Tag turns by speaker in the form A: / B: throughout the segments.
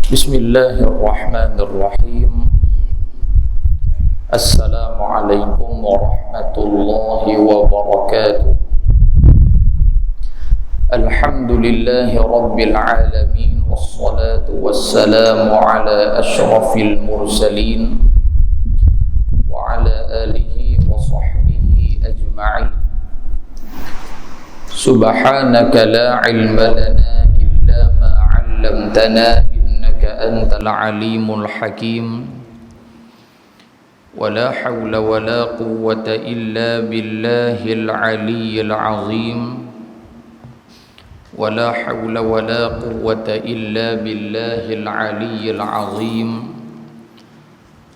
A: بسم الله الرحمن الرحيم. السلام عليكم ورحمة الله وبركاته. الحمد لله رب العالمين، والصلاة والسلام على أشرف المرسلين وعلى آله وصحبه أجمعين. سبحانك لا علم لنا إلا ما علمتنا إنك أنت العليم الحكيم. ولا حول ولا قوة إلا بالله العلي العظيم. ولا حول ولا قوة إلا بالله العلي العظيم.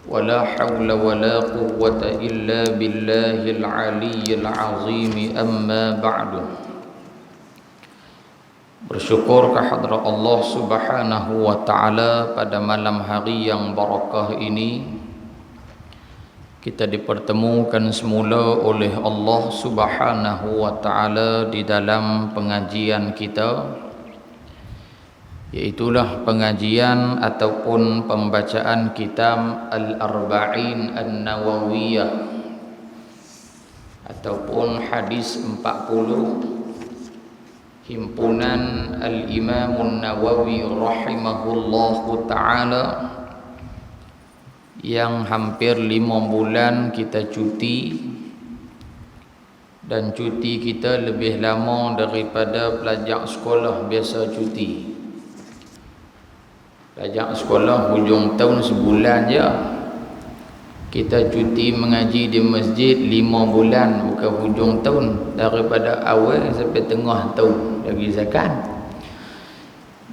A: ولا حول ولا قوة إلا بالله العلي العظيم. أما بعد. Bersyukur kehadrat Allah Subhanahu wa taala pada malam hari yang barakah ini kita dipertemukan semula oleh Allah Subhanahu wa taala di dalam pengajian kita, iaitulah pengajian ataupun pembacaan kitab Al-Arba'in An-Nawawiyah ataupun hadis 40 himpunan Al-Imam An-Nawawi rahimahullahu ta'ala, yang hampir 5 bulan kita cuti, dan cuti kita lebih lama daripada pelajar sekolah biasa cuti. Pelajar sekolah hujung tahun sebulan je, kita cuti mengaji di masjid 5 bulan, bukan hujung tahun, daripada awal sampai tengah tahun lagi zakat.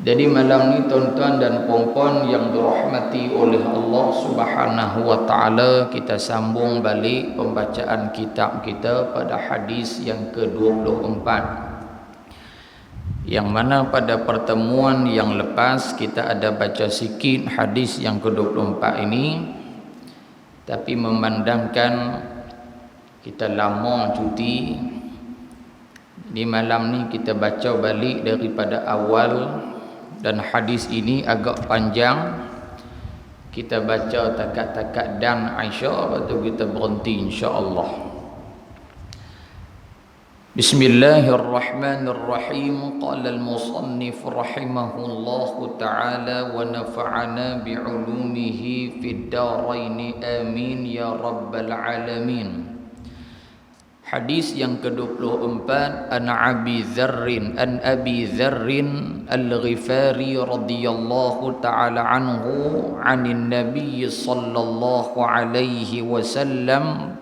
A: Jadi malam ni tuan-tuan dan puan-puan yang dirahmati oleh Allah Subhanahu wa taala, kita sambung balik pembacaan kitab kita pada hadis yang ke-24, yang mana pada pertemuan yang lepas kita ada baca sikit hadis yang ke-24 ini. Tapi memandangkan kita lama cuti, di malam ni kita baca balik daripada awal, dan hadis ini agak panjang. Kita baca takat-takat dan Aisyah, lepas tu kita berhenti insya-Allah. Bismillahirrahmanirrahim. Qala al-musannif rahimahullahu ta'ala wa nafa'ana bi'ulumihi fid darain amin ya rabbal alamin. Hadis yang ke-24, an Abi Dzarrin al-Ghifari radhiyallahu ta'ala anhu 'anil nabiy sallallahu alaihi wasallam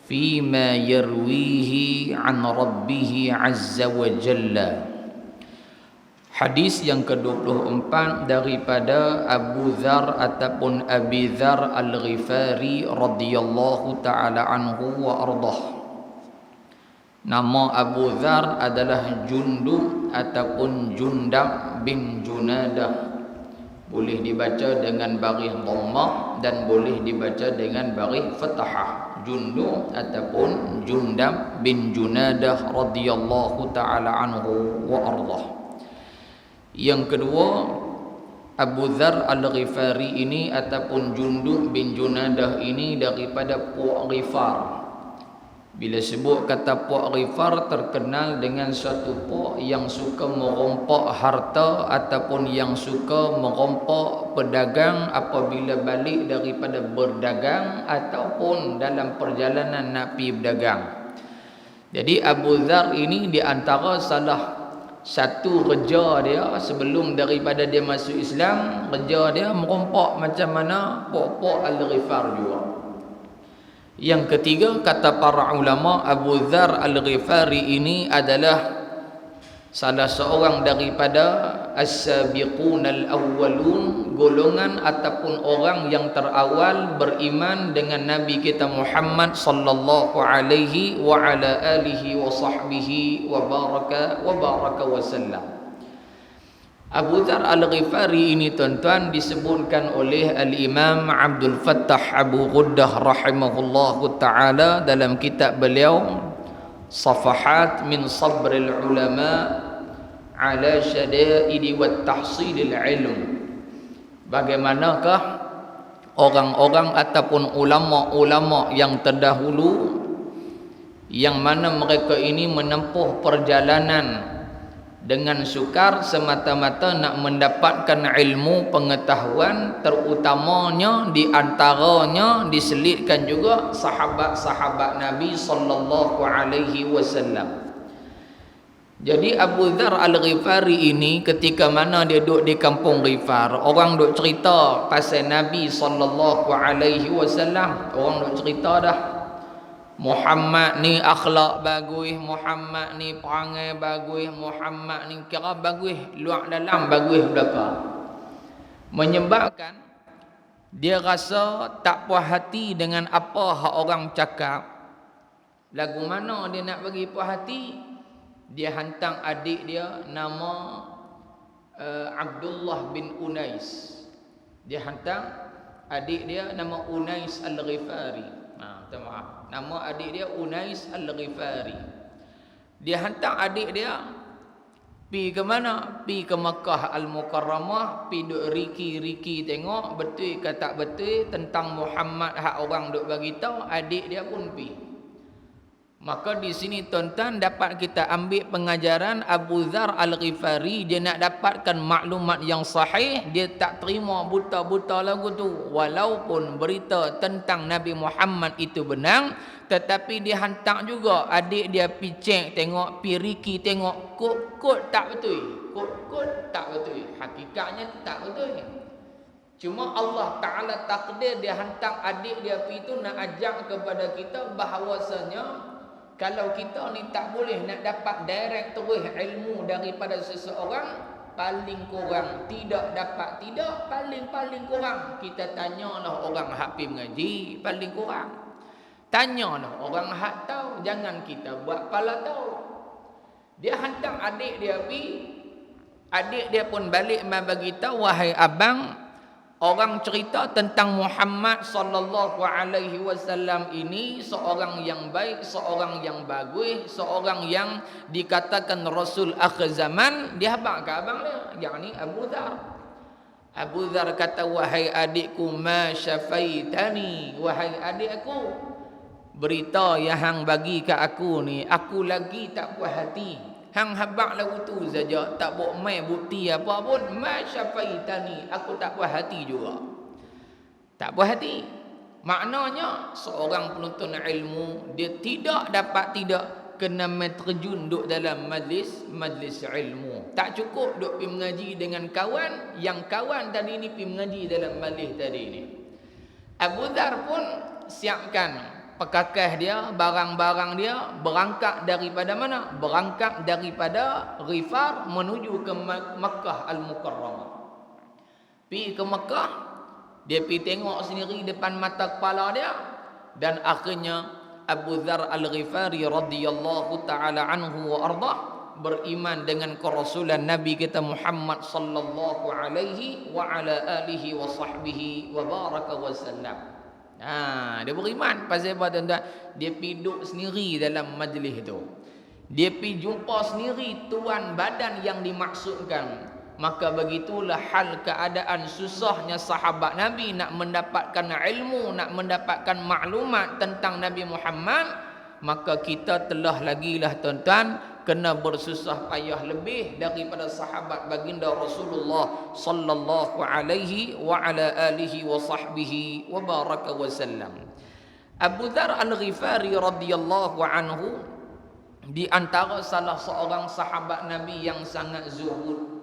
A: fima yarwihi an rabbih azza wa jalla. Hadis yang ke-24 daripada Abu Dzar ataupun Abi Dzar al-Ghifari radhiyallahu ta'ala anhu wa ardah. Nama Abu Dzar adalah Jundub ataupun Jundab bin Junadah. Boleh dibaca dengan baris dhammah dan boleh dibaca dengan baris fathah. Jundub ataupun Jundab bin Junadah radhiyallahu ta'ala anhu wa ardah. Yang kedua, Abu Dzar al-Ghifari ini ataupun Jundub bin Junadah ini daripada Puak Ghifar. Bila sebut kata Puak Ghifar, terkenal dengan suatu puak yang suka merompak harta ataupun yang suka merompak pedagang apabila balik daripada berdagang ataupun dalam perjalanan nak pergi berdagang. Jadi Abu Dzar ini di antara salah satu kerja dia sebelum daripada dia masuk Islam, kerja dia merompak macam mana puak-puak Al-Ghifar juga. Yang ketiga, kata para ulama, Abu Dzar al-Ghifari ini adalah salah seorang daripada as-sabiqun al-awwalun, golongan ataupun orang yang terawal beriman dengan Nabi kita Muhammad sallallahu alaihi wa ala alihi wa sahbihi wa baraka wa sallam. Abu Dzar al-Ghifari ini tuan-tuan disebutkan oleh Al-Imam Abdul Fattah Abu Ghuddah rahimahullahu ta'ala dalam kitab beliau Safahat min Sabril Ulama ala Syada'id wa Tahsilil Ilm. Bagaimanakah orang-orang ataupun ulama-ulama yang terdahulu yang mana mereka ini menempuh perjalanan dengan sukar semata-mata nak mendapatkan ilmu pengetahuan, terutamanya di antaranya diselitkan juga sahabat-sahabat Nabi sallallahu alaihi wasallam. Jadi Abu Dzar Al-Ghifari ini ketika mana dia duduk di kampung Ghifar, orang duk cerita pasal Nabi sallallahu alaihi wasallam, orang duk cerita dah Muhammad ni akhlak bagus, Muhammad ni perangai bagus, Muhammad ni kira bagus, luar dalam bagus belaka. Menyebabkan dia rasa tak puas hati dengan apa hak orang cakap. Lagu mana dia nak bagi puas hati? Dia hantar adik dia nama Abdullah bin Unais. Dia hantar adik dia nama Unais Al-Ghifari. Maaf. Nama adik dia Unais Al-Ghifari. Dia hantar adik dia pi ke mana? Pi ke Makkah Al-Mukarramah, pi duk riki-riki tengok betul ke tak betul tentang Muhammad hak orang duk bagi tahu. Adik dia pun pi. Maka di sini tuan-tuan dapat kita ambil pengajaran Abu Dzar Al-Ghifari. Dia nak dapatkan maklumat yang sahih, dia tak terima buta-buta lagu tu. Walaupun berita tentang Nabi Muhammad itu benar, tetapi dia hantar juga adik dia pi cek tengok, pi riki tengok, kod tak betul. Kod tak betul. Hakikatnya tak betul. Cuma Allah Ta'ala takdir dia hantar adik dia pi tu nak ajak kepada kita bahawasanya kalau kita ni tak boleh nak dapat direct terus ilmu daripada seseorang, paling kurang tidak dapat paling kurang kita tanyalah orang hak pi mengaji, paling kurang tanyalah orang hak tahu, jangan kita buat pala tahu. Dia hantar adik dia pi, adik dia pun balik mai bagi tahu, wahai abang, orang cerita tentang Muhammad sallallahu alaihi wasallam ini seorang yang baik, seorang yang bagus, seorang yang dikatakan Rasul akhir zaman. Dia habaq ke abang dia, yakni Abu Dzar. Abu Dzar kata, wahai adikku, ma syafaitani, wahai adikku, berita yang hang bagi ke aku ni, aku lagi tak puas hati. Hang habaq lagu tu saja, tak buat mai bukti apa pun, ma syafaitani, aku tak puas hati juga. Tak puas hati. Maknanya seorang penuntut ilmu dia tidak dapat kena terjun duk dalam majlis ilmu. Tak cukup duk pergi mengaji dengan kawan, yang kawan tadi ni pergi mengaji dalam majlis tadi ni. Abu Dzar pun siapkan pekakah dia, barang-barang dia, berangkat daripada mana? Berangkat daripada Ghifar menuju ke Makkah Al-Mukarramah. Pi ke Makkah, dia pi tengok sendiri depan mata kepala dia, dan akhirnya Abu Dzar Al-Ghifari radhiyallahu taala anhu wa ardah beriman dengan kerasulan Nabi kita Muhammad sallallahu alaihi wa ala alihi wa sahbihi wa baraka wa sallam. Dia beriman pasal apa tuan-tuan? Dia pergi duduk sendiri dalam majlis itu. Dia pergi jumpa sendiri tuan badan yang dimaksudkan. Maka begitulah hal keadaan susahnya sahabat Nabi nak mendapatkan ilmu, nak mendapatkan maklumat tentang Nabi Muhammad. Maka kita telah lagilah tuan-tuan kena bersusah payah lebih daripada sahabat baginda Rasulullah sallallahu alaihi wa ala alihi wa sahbihi wa baraka wa sallam. Abu Dzar Al-Ghifari radhiyallahu anhu di antara salah seorang sahabat Nabi yang sangat zuhud.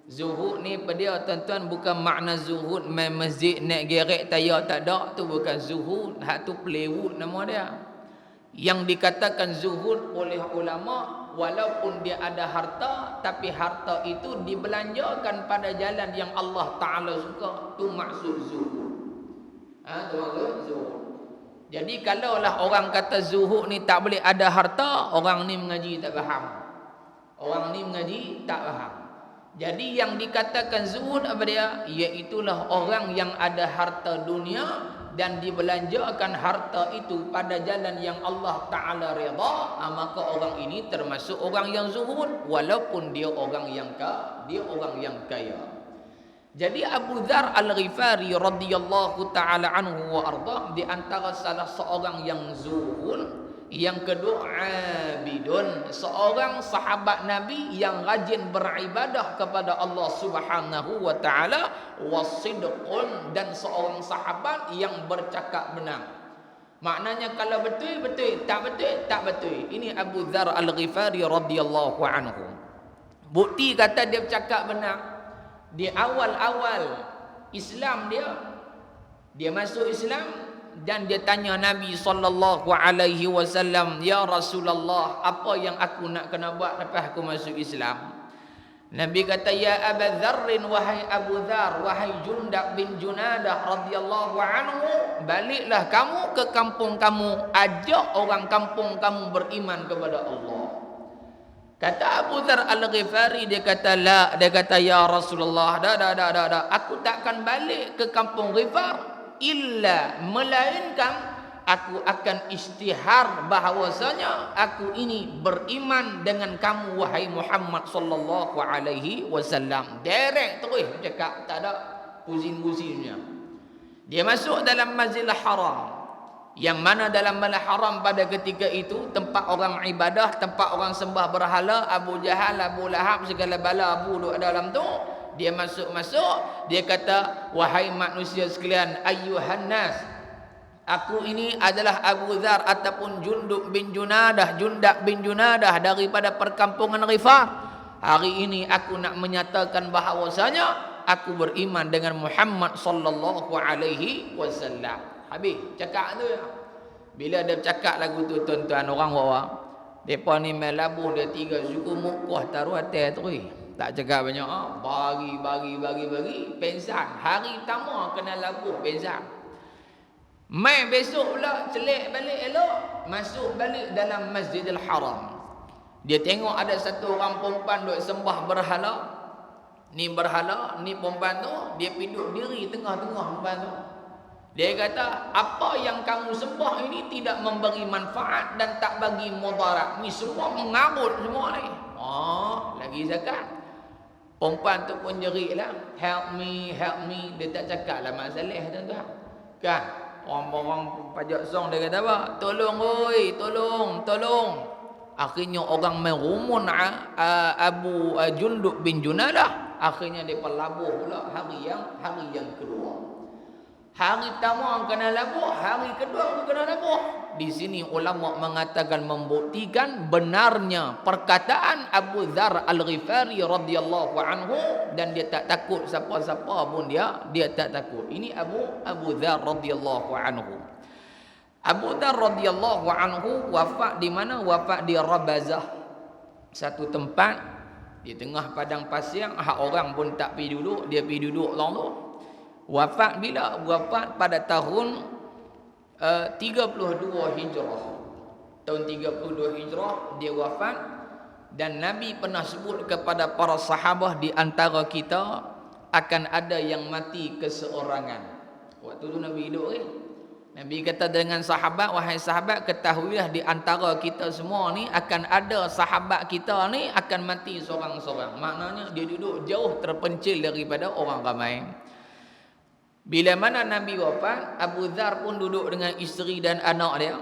A: Zuhud ni pada dia tuan-tuan bukan makna zuhud main masjid naik gerek tayar tak ada, tu bukan zuhud, hak tu pelewut nama dia. Yang dikatakan zuhud oleh ulama, walaupun dia ada harta, tapi harta itu dibelanjakan pada jalan yang Allah Ta'ala suka. Itu maksud zuhud. Itu maksud zuhud. Jadi kalaulah orang kata zuhud ni tak boleh ada harta, orang ni mengaji tak faham. Orang ni mengaji tak faham. Jadi yang dikatakan zuhud apa dia? Iaitulah orang yang ada harta dunia dan dibelanjakan harta itu pada jalan yang Allah Ta'ala redha, maka orang ini termasuk orang yang zuhud walaupun dia orang yang kaya. Jadi Abu Dzar Al-Ghifari radhiyallahu taala anhu wa arda di antara salah seorang yang zuhud, yang kedua abidun, seorang sahabat Nabi yang rajin beribadah kepada Allah Subhanahu wa taala, wasidqun, dan seorang sahabat yang bercakap benar. Maknanya kalau betul betul, tak betul tak betul. Ini Abu Dzar Al-Ghifari radhiyallahu anhu. Bukti kata dia bercakap benar. Di awal-awal Islam dia masuk Islam dan dia tanya Nabi sallallahu alaihi wasallam, "Ya Rasulullah, apa yang aku nak kena buat lepas aku masuk Islam?" Nabi kata, "Ya Abu Dzar, wahai Abu Dzar, wahai Jundab bin Junadah radhiyallahu anhu, baliklah kamu ke kampung kamu, ajak orang kampung kamu beriman kepada Allah." Kata Abu Dzar Al-Ghifari, dia kata, "La," dia kata, "Ya Rasulullah, dah. Aku takkan balik ke kampung Ghifar illa, melainkan aku akan istihar bahawasanya aku ini beriman dengan kamu wahai Muhammad sallallahu alaihi wasallam." Direct terus cakap, tak ada pusing-pusingnya. Dia masuk dalam Masjidil Haram, yang mana dalam Masjidil Haram pada ketika itu tempat orang ibadah, tempat orang sembah berhala. Abu Jahal, Abu Lahab, segala bala Abu duduk dalam tu. Dia masuk, dia kata, "Wahai manusia sekalian, ayyuhan nas, aku ini adalah Abu Dzar ataupun Jundab bin Junadah daripada perkampungan Ghifar. Hari ini aku nak menyatakan bahawasanya aku beriman dengan Muhammad sallallahu alaihi wasallam." Habis cakap tu ya. Bila dia cakap lagu tu, tuan-tuan orang bawa, depa ni main labuh, dia 3 suku mukuh taruh atas terus. Tak cakap banyak, bagi pensan. Hari pertama kena labuh pensan. Mai besok pula celik balik elok, masuk balik dalam Masjidil Haram. Dia tengok ada satu orang perempuan duk sembah berhala. Ni berhala, ni perempuan tu, dia piduk diri tengah-tengah perempuan tu. Dia kata, "Apa yang kamu sembah ini tidak memberi manfaat dan tak bagi mudarat. Ni semua mengarut semua ni." Lagi zakat. Perempuan tu pun jerit lah, help me. Dia tak cakap lah masalah tuan-tuan. Kan? Orang-orang pajak song dia kata apa? Tolong. Akhirnya orang merumun Abu Jundab bin Junadah. Akhirnya dia labuh pula hari yang kedua. Hari pertama kena labuh, hari kedua kena labuh. Di sini ulama mengatakan, membuktikan benarnya perkataan Abu Dzar Al-Ghifari radhiyallahu anhu, dan dia tak takut siapa-siapa pun dia tak takut. Ini Abu Dzar radhiyallahu anhu. Abu Dzar radhiyallahu anhu wafat di mana? Wafat di Rabazah, satu tempat di tengah padang pasir. Hak orang pun tak pergi duduk, dia pergi duduk long tu. Wafat bila? Wafat pada tahun 32 Hijrah. Tahun 32 Hijrah dia wafat. Dan Nabi pernah sebut kepada para sahabat, di antara kita akan ada yang mati keseorangan. Waktu tu Nabi hidup Nabi kata dengan sahabat, "Wahai sahabat, ketahuilah di antara kita semua ni akan ada sahabat kita ni akan mati seorang-seorang." Maknanya dia duduk jauh terpencil daripada orang ramai. Bila mana Nabi wafat, Abu Dzar pun duduk dengan isteri dan anak dia.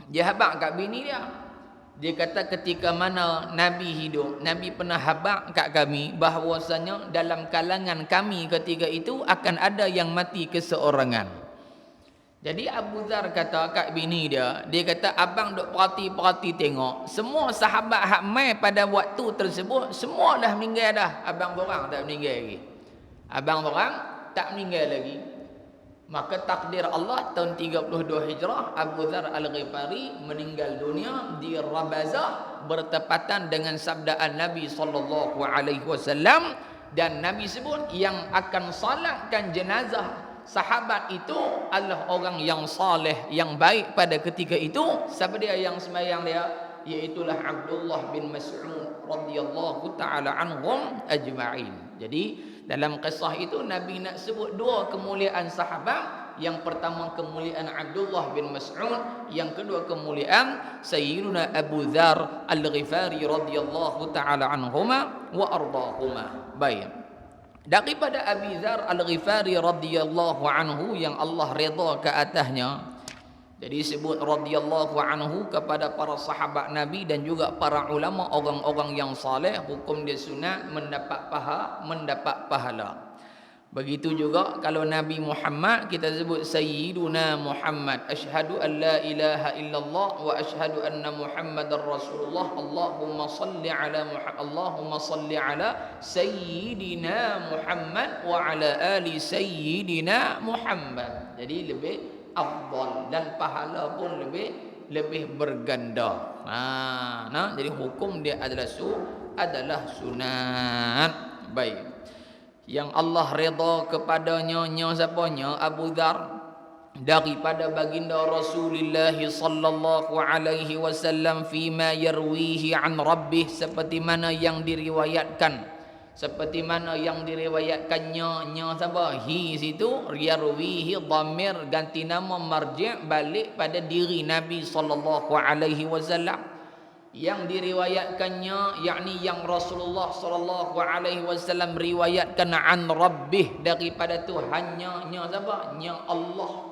A: Dia habaq kat bini dia. Dia kata ketika mana Nabi hidup, Nabi pernah habaq kat kami bahawasanya dalam kalangan kami ketika itu akan ada yang mati keseorangan. Jadi Abu Dzar kata kat bini dia, dia kata, "Abang duk perhati tengok, semua sahabat hak mai pada waktu tersebut semua dah meninggal dah. Abang orang tak meninggal lagi. Abang orang tak meninggal lagi." Maka takdir Allah tahun 32 Hijrah, Abu Dzar Al-Ghifari meninggal dunia di Rabazah bertepatan dengan sabdaan Nabi sallallahu alaihi wasallam, dan Nabi sebut yang akan salatkan jenazah sahabat itu adalah orang yang saleh, yang baik pada ketika itu. Siapa dia yang sembahyang dia? Iaitulah Abdullah bin Mas'ud radhiyallahu taala anhum ajma'in. Jadi dalam kisah itu Nabi nak sebut dua kemuliaan sahabat. Yang pertama kemuliaan Abdullah bin Mas'ud, yang kedua kemuliaan Sayyiduna Abu Dzar Al-Ghifari radhiyallahu taala anhuma wa ardahuma. Baik. daripada Abi Dzar Al-Ghifari radhiyallahu anhu yang Allah redha ke atasnya. Jadi sebut radhiyallahu anhu kepada para sahabat Nabi dan juga para ulama, orang-orang yang saleh, hukum dia sunat, mendapat pahala. Begitu juga kalau Nabi Muhammad kita sebut Sayyiduna Muhammad, asyhadu an la ilaha illallah wa asyhadu anna Muhammadar Rasulullah, Allahumma salli ala Sayyidina Muhammad wa ala ali Sayyidina Muhammad. Jadi lebih afdal dan pahala pun lebih berganda. Jadi hukum dia adalah sunat. Baik. Yang Allah redha kepadanya siapanya? Abu Dzar, daripada baginda Rasulullah sallallahu alaihi wasallam fima yarwihi an rabbih, seperti mana yang diriwayatkannya siapa? Hi situ yarwihi dhamir ganti nama marji' balik pada diri Nabi sallallahu alaihi wasallam. Yang diriwayatkannya yakni yang Rasulullah sallallahu alaihi wasallam riwayatkan an rabbih, daripada Tuhannya siapa? Nya Allah.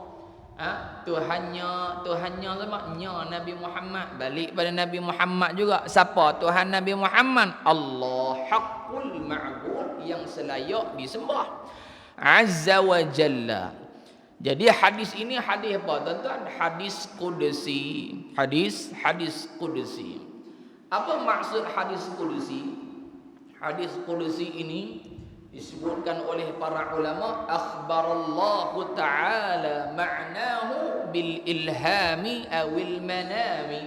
A: Tuhannya siapa? Nya Nabi Muhammad. Balik pada Nabi Muhammad juga. Siapa Tuhan Nabi Muhammad? Allah haqqul ma'bud, yang selayak disembah, azza wa jalla. Jadi hadis ini hadis apa tuan-tuan? Hadis qudsi. Hadis qudsi. Apa maksud hadis qudsi? Hadis qudsi ini disebutkan oleh para ulama, akhbarallahu ta'ala ma'nahu bil ilhami awil manami,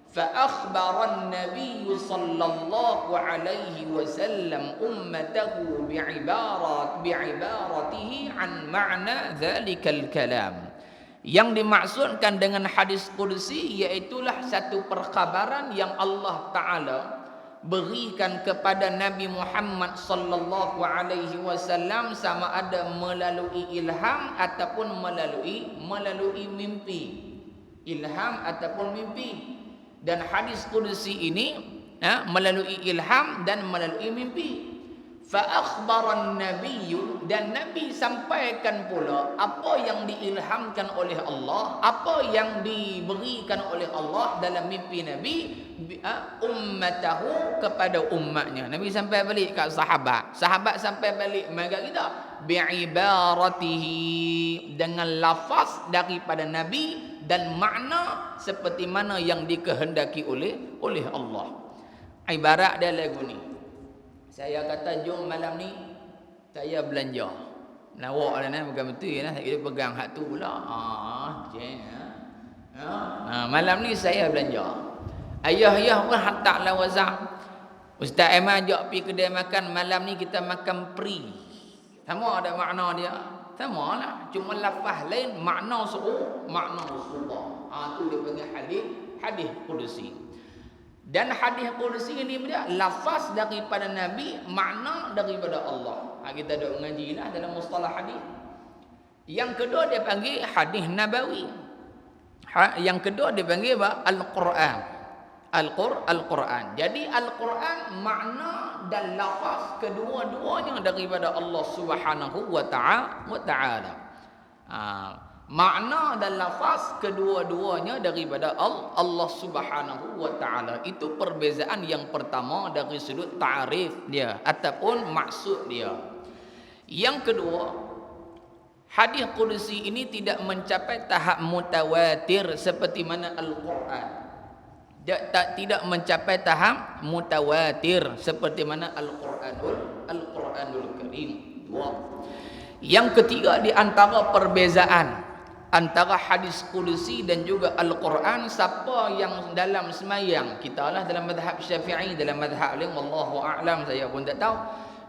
A: fa akhbara an-nabiy sallallahu alaihi wasallam ummatahu bi'ibaratihi an ma'na dhalikal kalam. Yang dimaksudkan dengan hadis qudsi iaitulah satu perkhabaran yang Allah Ta'ala berikan kepada Nabi Muhammad sallallahu alaihi wasallam, sama ada melalui ilham ataupun melalui mimpi. Ilham ataupun mimpi. Dan hadis qudsi ini melalui ilham dan melalui mimpi. Fa akhbaran nabiyyu, dan Nabi sampaikan pula apa yang diilhamkan oleh Allah, apa yang diberikan oleh Allah dalam mimpi Nabi, ummatahu, kepada umatnya. Nabi sampai balik kat sahabat sampai balik maka kita bi'ibaratihi, dengan lafaz daripada Nabi dan makna seperti mana yang dikehendaki oleh Allah. Ibarat dia lagu ni, saya kata jom malam ni saya belanja. Lawak dah bukan betul lah. Saya pegang hak tu pula. Malam ni saya belanja. Ayah pun hantar lah WhatsApp. Ustaz Aiman ajak pergi kedai makan, malam ni kita makan free. Sama ada makna dia. Sama lah. Cuma lafaz lain, makna makna Rasulullah. Tu dia panggil hadis qudsi. Dan hadis qudsi ini dia lafaz daripada Nabi, makna daripada Allah. Kita dah mengaji lah dalam mustalah hadis. Yang kedua dia panggil hadis nabawi. Yang kedua dia panggil apa? Al-Quran. Al-Quran. Jadi Al-Quran makna dan lafaz kedua-duanya daripada Allah Subhanahu wa ta'ala. Makna dan lafaz kedua-duanya daripada Allah Subhanahu wa ta'ala. Itu perbezaan yang pertama dari sudut ta'rif dia ataupun maksud dia. Yang kedua, hadis qudsi ini tidak mencapai tahap mutawatir seperti mana Al-Quran. Dia tidak mencapai tahap mutawatir seperti mana Al-Quranul Karim. Yang ketiga di antara perbezaan antara hadis qudsi dan juga Al-Quran, siapa yang dalam semayang, kita lah dalam mazhab Syafi'i, dalam mazhab lain wallahu a'lam, saya pun tak tahu.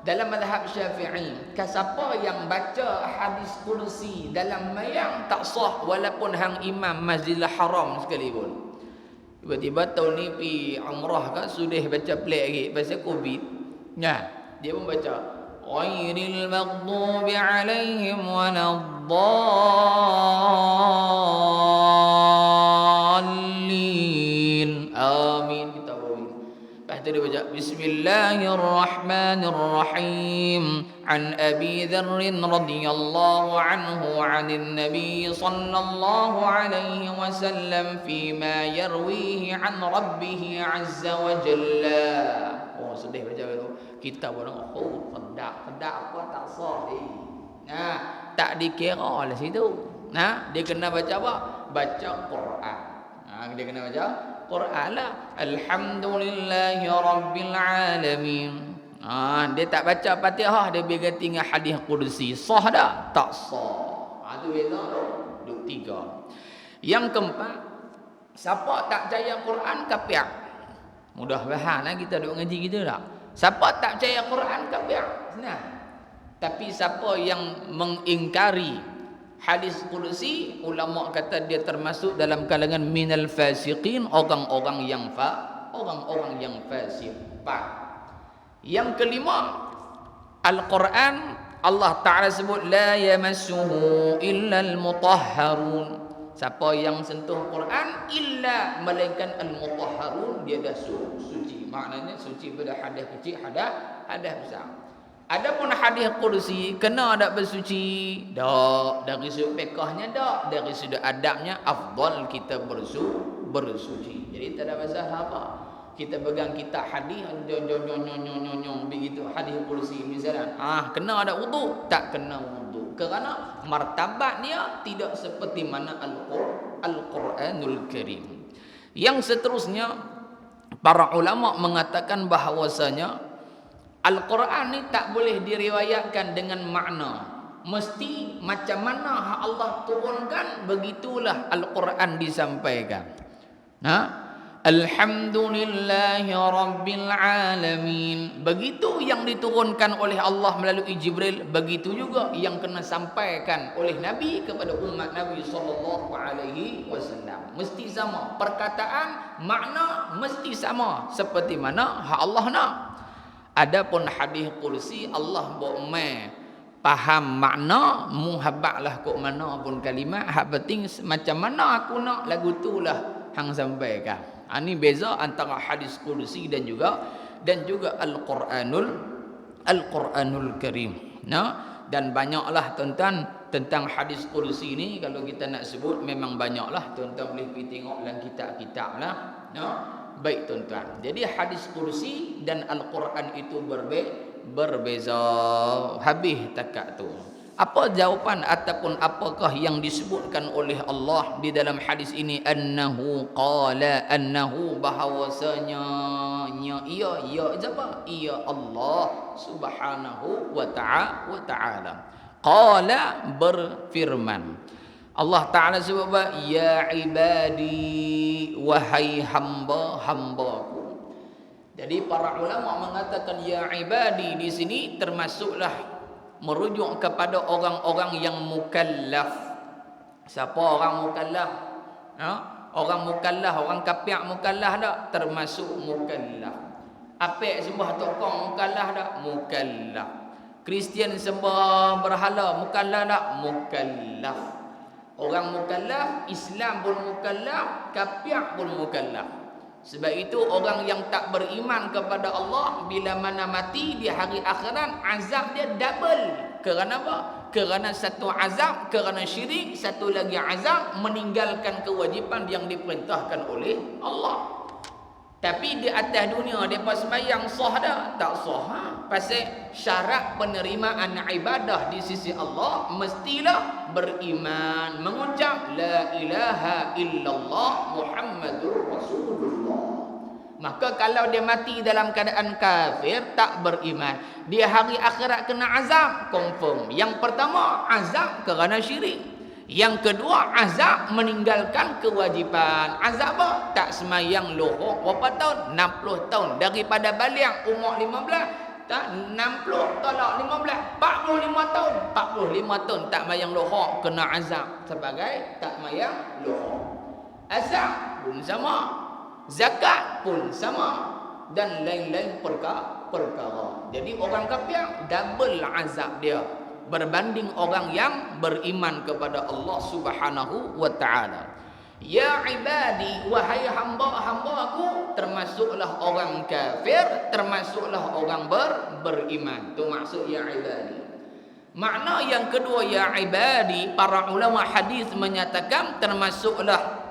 A: Dalam mazhab Syafi'i, siapa yang baca hadis qudsi dalam mayang tak sah walaupun hang imam Masjidil Haram sekalipun. Tiba-tiba tahun ni pergi umrah kan, sudah baca pelik lagi pasal Covid. Dia pun baca ghairil maghdubi alaihim waladdallin. Amin, kita amin. Lepas tu dia baca Bismillahirrahmanirrahim an Abi Dzar radhiyallahu anhu 'anil Nabi sallallahu alaihi wasallam fima yarwihi an rabbih 'azza wa jalla. Oh sedih baca tu. Kita orang pedak apa tak sah ni. Tak dikira lah situ. Dia kena baca apa? Baca Quran. Dia kena baca Quran lah. Alhamdulillahi Rabbil Alamin. Dia tak baca Fatihah, dia bega tinggal hadis kursi. Sah tak? Tak sah. Tu beza tu. Duk tiga. Yang keempat, siapa tak percaya Quran kafir. Mudah faham lah kita duk ngaji kita tak? Siapa tak percaya Quran kafir. Senang. Tapi siapa yang mengingkari hadis kursi, ulama kata dia termasuk dalam kalangan minal fasiqin, orang-orang yang fasik. Yang kelima, Al-Quran Allah Ta'ala sebut la yamassuhu illa al-mutahharun. Siapa yang sentuh Quran illa melainkan al-mutahharun, dia dah suci. Maknanya suci pada hadas kecil, hadas besar. Adapun hadis kursi kena ada bersuci? Tak. Dari sudut fiqhnya tak, dari sudut adabnya afdal kita bersuci. Jadi tak ada masalah apa. Kita pegang kitab hadis begitu hadis kursi misalnya. Kena ada wudu? Tak kena wudu. Kerana martabat dia tidak seperti mana Al-Quranul Karim. Yang seterusnya para ulama mengatakan bahawasanya Al-Quran ni tak boleh diriwayatkan dengan makna. Mesti macam mana Allah turunkan, begitulah Al-Quran disampaikan. Alhamdulillahi Rabbil Alamin. Begitu yang diturunkan oleh Allah melalui Jibril, begitu juga yang kena sampaikan oleh Nabi kepada umat Nabi sallallahu alaihi wasallam. Mesti sama. Perkataan, makna mesti sama seperti mana Allah nak. Adapun hadis kursi Allah bokme faham makna, muhabbatlah kok mana pun kalimat, hak penting macam mana aku nak lagu tulah hang sampaikan. Ini beza antara hadis kursi dan juga Al-Quranul Karim. Dan banyaklah tentang hadis kursi ni, kalau kita nak sebut memang banyaklah, tuan-tuan boleh pergi tengok dalam kitab-kitab lah. Baik tuan-tuan. Jadi hadis kursi dan Al-Quran itu berbeza. Habis takat tu. Apa jawapan ataupun apakah yang disebutkan oleh Allah di dalam hadis ini? Annahu bahawasanya ia siapa? Ia Allah Subhanahu wa ta'ala. Qala berfirman. Allah Ta'ala sebut ya ibadi, wahai hamba-hambaku. Jadi para ulama mengatakan ya ibadi di sini termasuklah merujuk kepada orang-orang yang mukallaf. Siapa orang mukallaf? Orang mukallaf, orang kafir mukallaf tak? Termasuk mukallaf. Apek sembah tokong mukallaf tak? Mukallaf. Kristian sembah berhala mukallaf tak? Mukallaf. Orang mukallaf, Islam pun mukallaf, kafir pun mukallaf. Sebab itu orang yang tak beriman kepada Allah, bila mana mati di hari akhirat, azab dia double. Kerana apa? Kerana satu azab kerana syirik, satu lagi azab meninggalkan kewajipan yang diperintahkan oleh Allah. Tapi di atas dunia mereka sembahyang sah dah? Tak sah. Pasal syarat penerimaan ibadah di sisi Allah mestilah beriman, mengucap la ilaha illallah Muhammadur Rasulullah. Maka kalau dia mati dalam keadaan kafir, tak beriman, dia hari akhirat kena azab, confirm. Yang pertama azab kerana syirik. Yang kedua azab meninggalkan kewajipan. Azab apa? Tak semayang lohor berapa tahun? 60 tahun. Daripada balik umur 15, tak 60 tolak 15, 45 tahun. 45 tahun tak mayang lohor, kena azab sebagai tak mayang lohor. Azab pun sama, zakat pun sama, dan lain-lain perkara. Jadi orang kafir double azab dia berbanding orang yang beriman kepada Allah Subhanahu wa ta'ala. Ya ibadi, wahai hamba-hambaku, termasuklah orang kafir, termasuklah orang beriman. Itu maksud ya ibadi. Makna yang kedua ya ibadi, para ulama hadis menyatakan termasuklah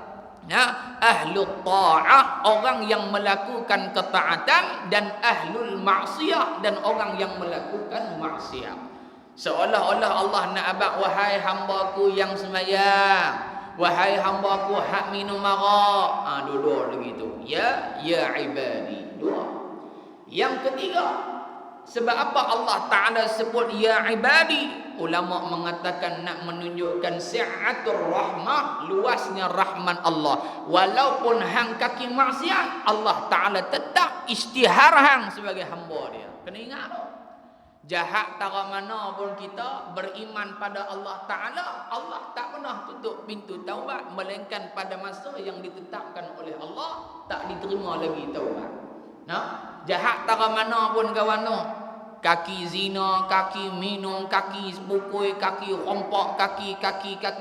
A: ahlul ta'ah, orang yang melakukan ketaatan, dan ahlul maksiyah, dan orang yang melakukan maksiat. Seolah-olah Allah nak abad, wahai hambaku yang sembahyang, wahai hambaku hak minum arak. Dua-dua begitu. Ya ibadi. Dua. Yang ketiga, sebab apa Allah Ta'ala sebut ya ibadi? Ulama mengatakan nak menunjukkan si'atur rahmah, luasnya rahman Allah. Walaupun hang kaki maksiat, Allah Ta'ala tetap isytihar hang sebagai hamba dia. Kena ingat tu. Jahat tara mana pun kita beriman pada Allah Ta'ala, Allah tak pernah tutup pintu taubat, melainkan pada masa yang ditetapkan oleh Allah tak diterima lagi taubat. Jahat tara mana pun kawan tu, kaki zina, kaki minum, kaki pukul, kaki rompak, kaki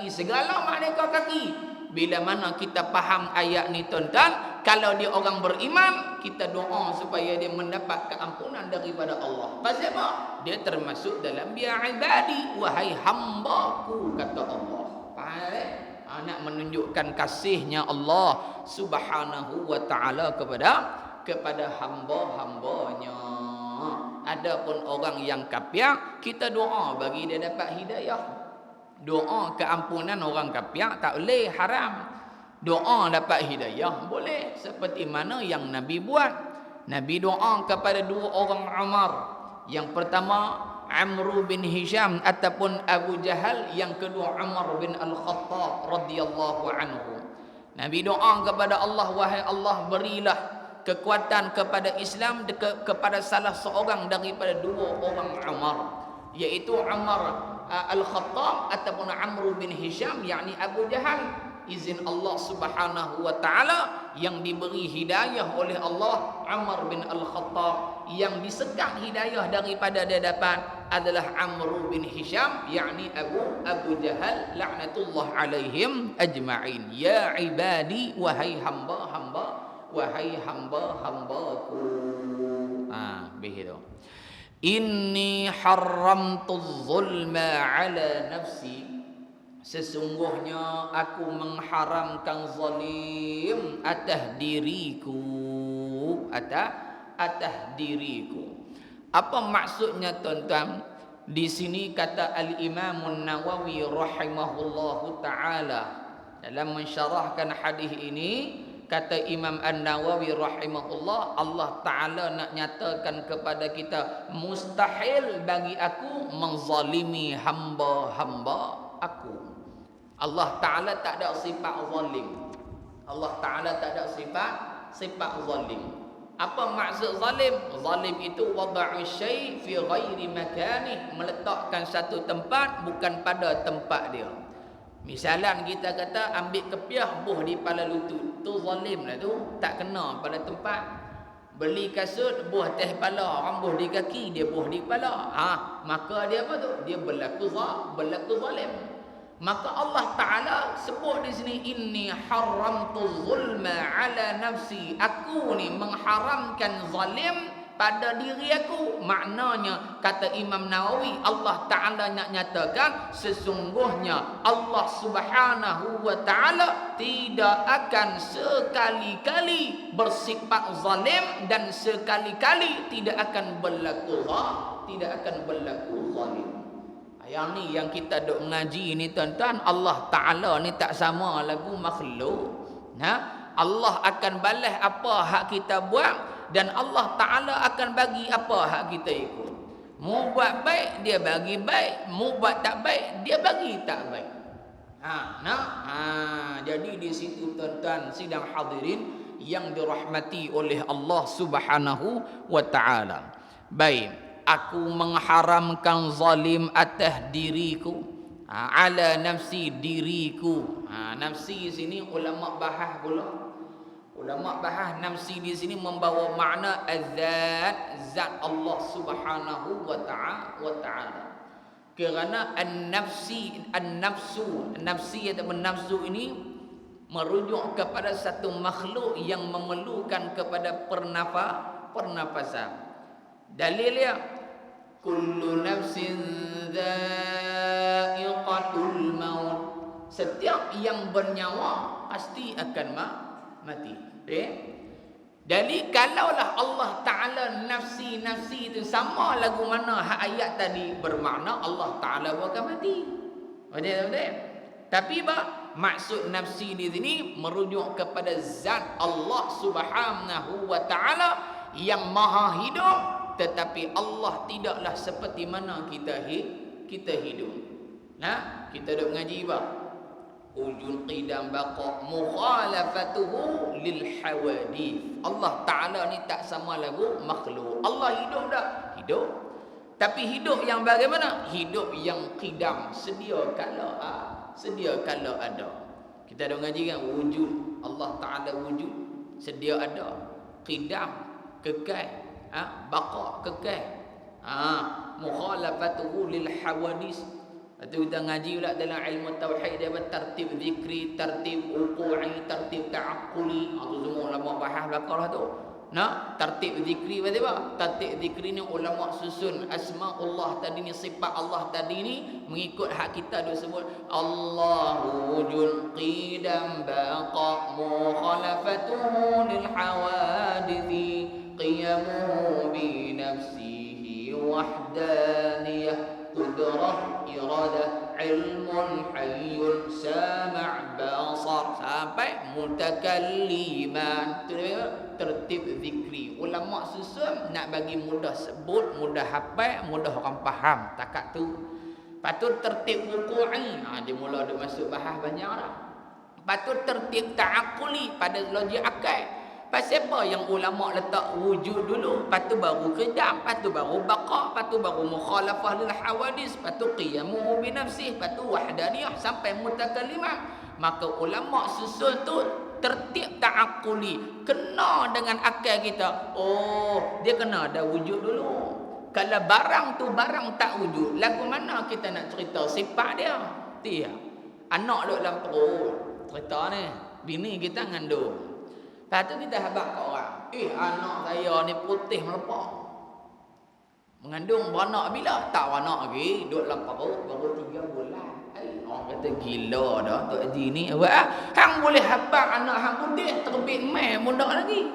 A: segala makna kaki. Bila mana kita faham ayat ni tuan-tuan, kalau dia orang beriman, kita doa supaya dia mendapat keampunan daripada Allah. Pasal apa? Dia termasuk dalam ya ibadi, wahai hambaku, kata Allah. Faham? Nak menunjukkan kasihnya Allah Subhanahu wa ta'ala kepada hamba-hambanya. Adapun orang yang kafir, kita doa bagi dia dapat hidayah. Doa keampunan orang kafir tak boleh, haram. Doa dapat hidayah boleh, seperti mana yang Nabi buat. Nabi doa kepada dua orang Umar. Yang pertama Amr bin Hisham ataupun Abu Jahal, yang kedua Umar bin Al-Khattab radhiyallahu anhu. Nabi doa kepada Allah, wahai Allah, berilah kekuatan kepada Islam kepada salah seorang daripada dua orang Umar, iaitu Umar Al-Khattab ataupun Amr bin Hisham, yakni Abu Jahal. Izin Allah Subhanahu wa ta'ala yang diberi hidayah oleh Allah Umar bin Al-Khattab, yang disekat hidayah daripada dia dapat adalah Amr bin Hisham, yakni Abu Jahal laknatullah alaihim ajma'in. Ya ibadi, wahai hamba-hambaku. Begitu. Inni haramtu zulma ala nafsi, sesungguhnya aku mengharamkan zalim atas diriku. Apa maksudnya tuan-tuan? Di sini kata Al-Imam An-Nawawi rahimahullahu ta'ala dalam mensyarahkan hadis ini, kata Imam An-Nawawi rahimahullah, Allah Ta'ala nak nyatakan kepada kita, mustahil bagi aku menzalimi hamba-hamba aku. Allah Ta'ala tak ada sifat zalim. Allah Ta'ala tak ada sifat zalim. Apa maksud zalim? Zalim itu wada'u syai' fi ghairi makanih, meletakkan satu tempat bukan pada tempat dia. Misalan kita kata ambil kepiah buh di kepala lutut, tu zalim lah tu, tak kena pada tempat. Beli kasut buh atas kepala, orang buh di kaki, dia buh di kepala. Maka dia apa tu? Dia berlaku zalim. Maka Allah Ta'ala sebut di sini, inni haramtu zulma ala nafsi, aku ni mengharamkan zalim pada diri aku. Maknanya kata Imam Nawawi, Allah Ta'ala nak nyatakan sesungguhnya Allah Subhanahu wa Ta'ala tidak akan sekali-kali bersifat zalim, dan sekali-kali tidak akan berlaku zalim. Yang ni yang kita duk mengaji ni tuan-tuan, Allah Ta'ala ni tak sama lagu makhluk. Allah akan balas apa hak kita buat, dan Allah Ta'ala akan bagi apa hak kita ikut. Mu buat baik, dia bagi baik. Mu buat tak baik, dia bagi tak baik. Jadi di situ tuan-tuan sidang hadirin yang dirahmati oleh Allah Subhanahu wa Ta'ala. Baik. Aku mengharamkan zalim atas diriku, ala nafsi, diriku. Nafsi sini ulama bahas pula. Ulama bahas nafsi di sini membawa makna zat Allah Subhanahu wa ta'ala. Kerana an-nafsu ataupun nafsu ini merujuk kepada satu makhluk yang memerlukan kepada pernafasan. Dalil dia, kullu nafsin dha'iqatul maut. Setiap yang bernyawa pasti akan mati. Jadi kalaulah Allah Ta'ala nafsi itu sama lagu mana ayat tadi, bermakna Allah Ta'ala akan mati. Betul? Tapi maksud nafsi di sini merujuk kepada zat Allah Subhanahu wa Ta'ala yang maha hidup, tetapi Allah tidaklah seperti mana kita hidup. Nah, kita duk ngaji wujud qidam baqa mukhalafatuhu lil hawadith. Allah Ta'ala ni tak sama lagu makhluk. Allah hidup dah, hidup. Tapi hidup yang bagaimana? Hidup yang qidam, sedia kala ada. Kita dah ngaji kan wujud Allah Ta'ala wujud, sedia ada, qidam kekal, baqa kekal, mukhalafatuhu lil hawadith. Lepas tu kita ngaji pula dalam ilmu tauhid dia tertib zikri, tertib uqu'i, tertib ta'aqquli. Itu semua ulama bahas belakang tu. Nah, tertib zikri apa? Tertib zikri ni ulama susun asma Allah tadi ni, sifat Allah tadi ni mengikut hak kita dia sebut Allahu wujud qidam baqa mukhalafatuhu lil hawadithi qiyamuhu bi nafsihi wahdaniyah qudrah iradah ilmun hayyun sama' basar sampai mutakalliman. Itu dia tertib zikri. Ulama susun nak bagi mudah sebut, mudah hafal, mudah orang faham. Takat tu. Patut tertib wuqu'i. Dia mula dia masuk bahas banyak dah. Patut tertib ta'aqquli pada logik akal. Pasal apa yang ulama letak wujud dulu, lepas tu baru qidam, lepas tu baru baqa, lepas tu baru mukhalafah lil hawadis, lepas tu qiyamuhu bi nafsih, lepas tu wahdaniyah sampai mutakallimah. Maka ulama susun tu tertib ta'aqquli, kena dengan akal kita. Oh, dia kena ada wujud dulu. Kalau barang tu barang tak wujud, lagu mana kita nak cerita sifat dia? Dia anak duduk dalam perut, cerita ni bini kita ngandung. Lepas tu kita habaq kat orang. Anak saya ni putih melepak. Mengandung beranak bila? Tak beranak lagi. Duduk dalam perut baru 3 bulan. Orang kata gila dah Tok Haji ni. Hang boleh habaq anak hang putih terbit mai muda lagi.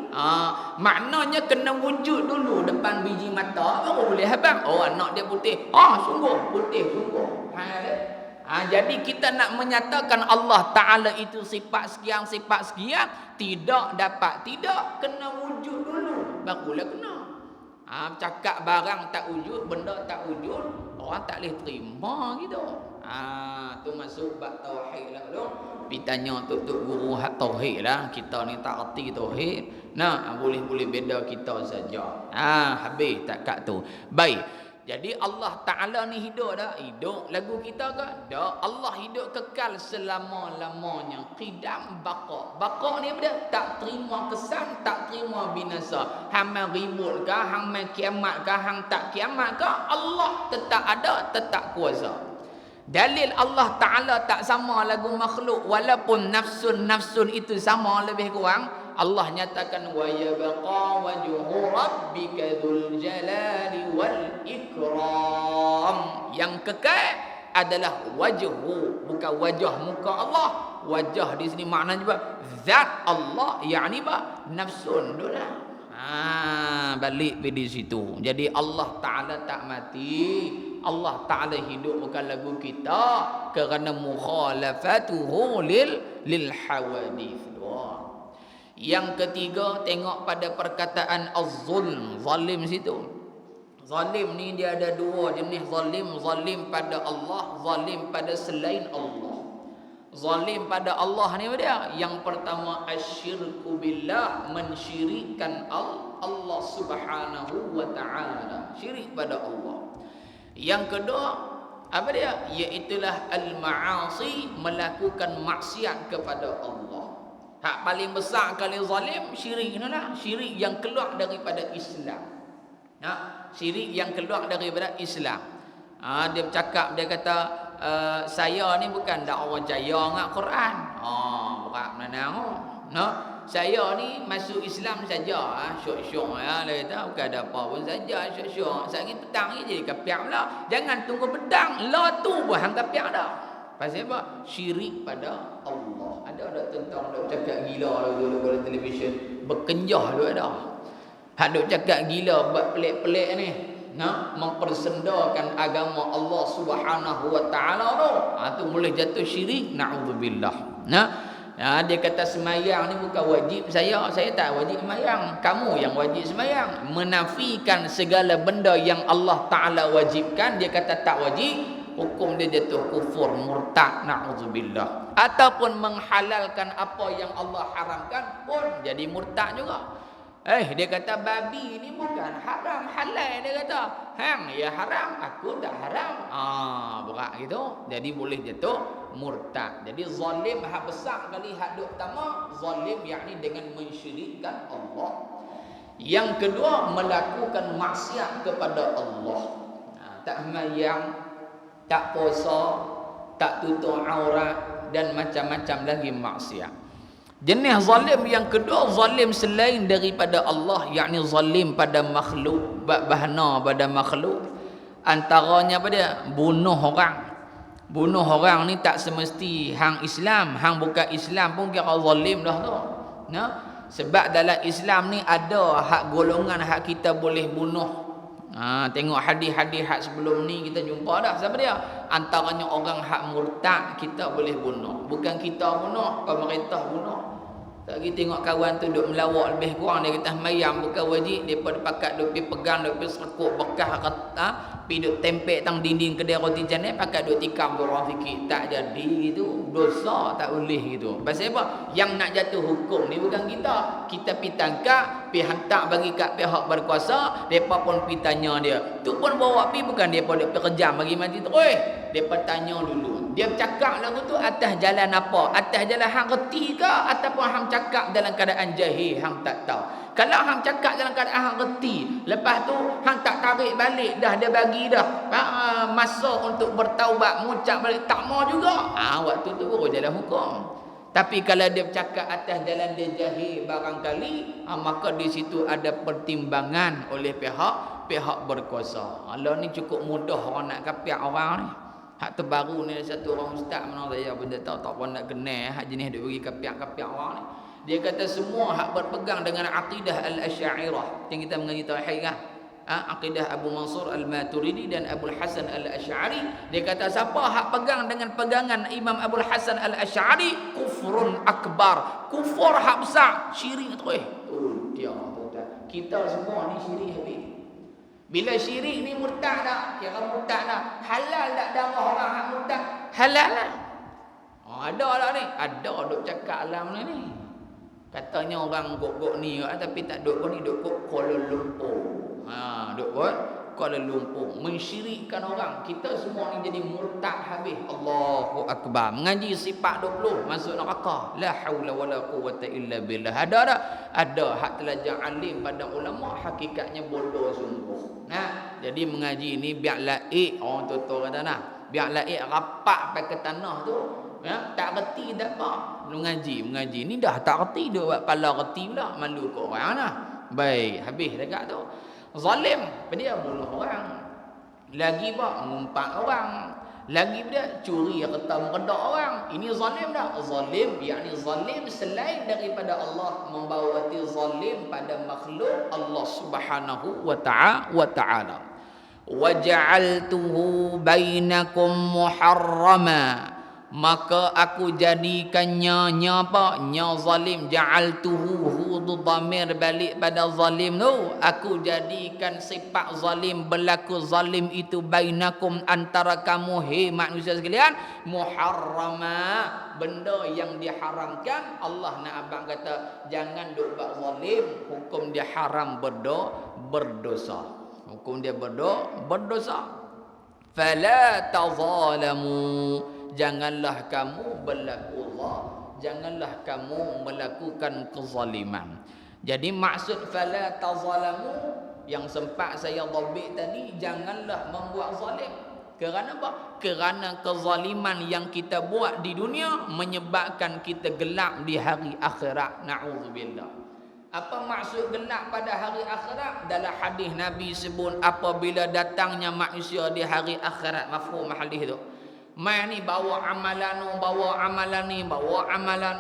A: Maknanya kena wujud dulu depan biji mata baru boleh habaq. Oh, anak dia putih. Sungguh putih sungguh. Jadi kita nak menyatakan Allah Ta'ala itu sifat sekian, tidak dapat. Tidak, kena wujud dulu, barulah kena. Cakap barang tak wujud, benda tak wujud, orang tak boleh terima gitu. Tu masuk bab tauhid lah dulu. Pergi tanya tok guru hak tauhid lah. Kita ni tak erti tauhid. Nah, boleh beda kita saja. Habis tak kat tu. Baik. Jadi Allah Ta'ala ni hidup dah. Hidup lagu kita ke? Tak. Allah hidup kekal selama-lamanya. Qidam baqa. Baqa ni apa dia? Tak terima kesan, tak terima binasa. Hang main ribut ke? Hang main kiamat ke? Hang tak kiamat ke? Allah tetap ada, tetap kuasa. Dalil Allah Ta'ala tak sama lagu makhluk. Walaupun nafsun itu sama lebih kurang. Allah nyatakan wa yabqa wajhu rabbika dzul jalali wal ikram. Yang kekal adalah wajhu, bukan wajah muka Allah. Wajah di sini makna juga zat Allah, yakni nafsun dolah. Balik di situ. Jadi Allah Ta'ala tak mati. Allah Ta'ala hidup bukan lagu kita kerana mukhalafatuhu lil hawadith. Yang ketiga, tengok pada perkataan az-zulm, zalim situ. Zalim ni dia ada dua jenis zalim. Zalim pada Allah, zalim pada selain Allah. Zalim pada Allah ni apa dia? Yang pertama asyirku billah, mensyirikkan Allah Subhanahu wa Ta'ala. Syirik pada Allah. Yang kedua apa dia? Iaitulah al-ma'asi, melakukan maksiat kepada Allah. Hak paling besar kali zalim syirik inilah, syirik yang keluar daripada Islam. Syirik yang keluar daripada Islam. Dia bercakap, dia kata saya ni bukan dakwah jaya dengan Quran. Berat mana no. Saya ni masuk Islam saja syok-syok ya lah kata bukan ada apa pun saja syok-syok. Sehari petang ni jadi kafir pula. Jangan tunggu petang, lah tu pun hang kafir dah. Pasal apa? Syirik pada Allah. Ada tentang dok cakap gila dulu dalam televisyen, berkenjah duk ada. Hak duk cakap gila buat pelik-pelik ni. Nah, mempersendakan agama Allah Subhanahu wa taala tu. Tu boleh jatuh syirik, naudzubillah. Dia kata semayang ni bukan wajib saya tak wajib semayang. Kamu yang wajib semayang. Menafikan segala benda yang Allah Taala wajibkan, dia kata tak wajib, hukum dia jatuh kufur, murtad, naudzubillah. Ataupun menghalalkan apa yang Allah haramkan pun jadi murtad juga. Dia kata babi ni bukan haram, halal dia kata. Hang ya haram, aku tak haram. Berat gitu. Jadi boleh jatuh murtad. Jadi zalim hak besar kali hak duk pertama, zalim yakni dengan mensyirikkan Allah. Yang kedua, melakukan maksiat kepada Allah. Tak sembahyang, tak puasa, tak tutup aurat dan macam-macam lagi maksiat. Jenis zalim yang kedua, zalim selain daripada Allah, yakni zalim pada makhluk, bahna pada makhluk. Antaranya apa dia? Bunuh orang. Bunuh orang ni tak semesti hang Islam, hang bukan Islam pun kira zalim dah tu. Sebab dalam Islam ni ada hak golongan hak kita boleh bunuh. Tengok hadis-hadis hak sebelum ni kita jumpa dah. Siapa dia? Antaranya orang hak murtad kita boleh bunuh. Bukan kita bunuh, pemerintah bunuh. Tak pergi tengok kawan tu duk melawak lebih kurang, dia kata mayam bukan wajib, depa pakat duk pergi pegang, duk pergi serkuk bekas kata, pergi duk tempek tang dinding kedai roti canai, pakat duk tikam orang fikir tak jadi gitu, dosa tak boleh gitu. Pasal apa? Yang nak jatuh hukum ni bukan kita. Kita pi tangkap, pi hantar bagi kat pihak berkuasa, depa pun pi tanya dia. Tu pun bawa pi bukan depa duk pi kejam bagi mati terus. Depa tanya dulu. Dia bercakap lagu tu atas jalan apa? Atas jalan hang reti ke ataupun hang cakap dalam keadaan jahil, hang tak tahu. Kalau hang cakap dalam keadaan hang reti, lepas tu hang tak tarik balik dah, dia bagi dah masa untuk bertaubat, mengucap balik, tak mau juga. Waktu tu baru jalan hukum. Tapi kalau dia bercakap atas jalan dia jahil barangkali, maka di situ ada pertimbangan oleh pihak berkuasa. Allah ni cukup mudah orang nak kapiak orang ni. Hak terbaru ni satu orang ustaz mana saya pun tak tahu, tak pun nak kenal hak jenis dia bagi kapiak-kapiak orang ni. Dia kata semua hak berpegang dengan akidah al-Asy'ariyah yang kita mengaji tauhid kan. Akidah Abu Mansur al-Maturidi dan Abu Hasan al-Asy'ari. Dia kata siapa hak pegang dengan pegangan Imam Abu Hasan al-Asy'ari, kufrun akbar. Kufur hak besar, syirik tu dia tuan. Kita semua ni syirik habis. Bila syirik ni murtad dah, kira murtad dah. Halal tak darah orang hak murtad? Halal lah. Ada lah ni. Ada duk cakap alam ni. Katanya orang gok-gok ni tapi tak duk ni, duk Kuala Lumpur. Duk Kuala Lumpur mensyirikkan orang. Kita semua ni jadi murtad habis. Allahu akbar. Mengaji sifat 20 masuk neraka. La haula wala quwata illa billah. Ada hak telajar alim pada ulama, hakikatnya bodoh sungguh. Jadi mengaji ni biar laik, orang tua kata biar laik rapat pakai ke tanah tu. Tak reti tak apa. Mengaji ni dah tak reti, dia buat pala reti pula, malu ke orang lah. Baik, habis dekat tu. Zalim, dia bunuh orang. Lagi apa? Ngumpat orang. Lagi dia curi harta meredak orang. Ini zalim dah. Zalim yakni zalim selain daripada Allah, membawa arti zalim pada makhluk Allah Subhanahu wa ta'ala. Wa ja'altuhu bainakum muharrama. Maka aku jadikannya apa? Nya zalim, ja'altuhu dhamir balik pada zalim tu. Aku jadikan sifat zalim, berlaku zalim itu bainakum, antara kamu hei manusia sekalian, muharrama, benda yang diharamkan. Allah nak abang kata jangan duk buat zalim, hukum dia haram, berdosa. Hukum dia berdosa. Fala tazalamu, janganlah kamu berlaku janganlah kamu melakukan kezaliman. Jadi maksud fala tazalamu yang sempat saya dhabit tadi, janganlah membuat zalim. Kerana apa? Kerana kezaliman yang kita buat di dunia menyebabkan kita gelap di hari akhirat. Na'udzubillah. Apa maksud gelap pada hari akhirat? Dalam hadis Nabi sebut apabila datangnya manusia di hari akhirat. Mafhum hadis tu. Mai ni bawa amalan, bawa amalan ni, bawa amalan.